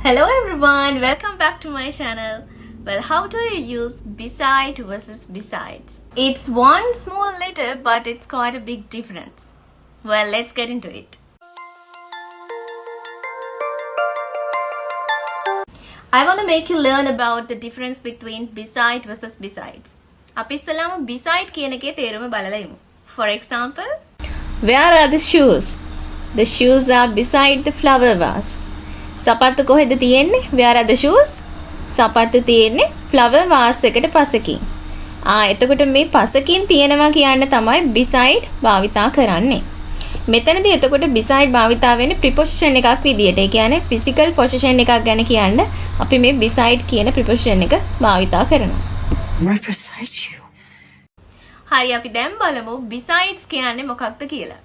Hello everyone, welcome back to my channel. Well, how do you use beside versus besides? It's one small letter, but it's quite a big difference. Well, let's get into it. I want to make you learn about the difference between beside versus besides. අපි ඉස්සෙල්ලාම beside කියන එකේ තේරුම බලලා ඉමු. For example, where are the shoes? The shoes are beside the flower vase. සපත්තු කොහෙද තියෙන්නේ? Where are the shoes? සපත්තු තියෙන්නේ flower vase එකට පසකින්. එතකොට මේ පසකින් තියෙනවා කියන්න තමයි beside භාවිතා කරන්නේ. මෙතනදී එතකොට beside භාවිතා වෙන්නේ preposition එකක් විදියට. ඒ කියන්නේ physical position එකක් ගැන කියන්න අපි මේ beside කියන preposition එක භාවිතා කරනවා. Right beside you. හරි අපි දැන් බලමු besides කියන්නේ මොකක්ද කියලා.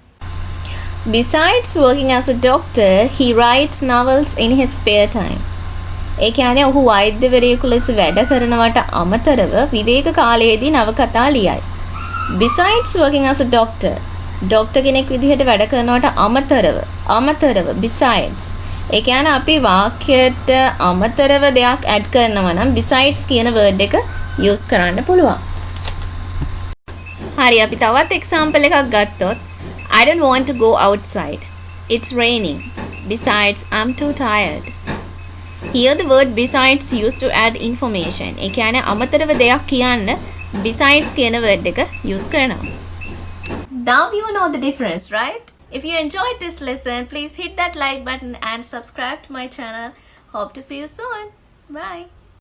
Besides working as a doctor, he writes novels in his spare time. ඒ කියන්නේ ඔහු වෛද්‍යවරයෙකු ලෙස වැඩ කරනවට අමතරව විවේක කාලයේදී නවකතා ලියයි. Besides working as a doctor, doctor කෙනෙක් විදිහට වැඩ කරනවට අමතරව besides. ඒ කියන්නේ අපි වාක්‍යයට අමතරව දෙයක් add කරනවා නම් besides කියන word එක use කරන්න පුළුවන්. හරි අපි තවත් example එකක් ගත්තොත් I don't want to go outside. It's raining. Besides, I'm too tired. Here the word besides used to add information. ඒ කියන්නේ අමතරව දෙයක් කියන්න besides කියන word එක use කරනවා. Now you know the difference, right? If you enjoyed this lesson, please hit that like button and subscribe to my channel. Hope to see you soon. Bye.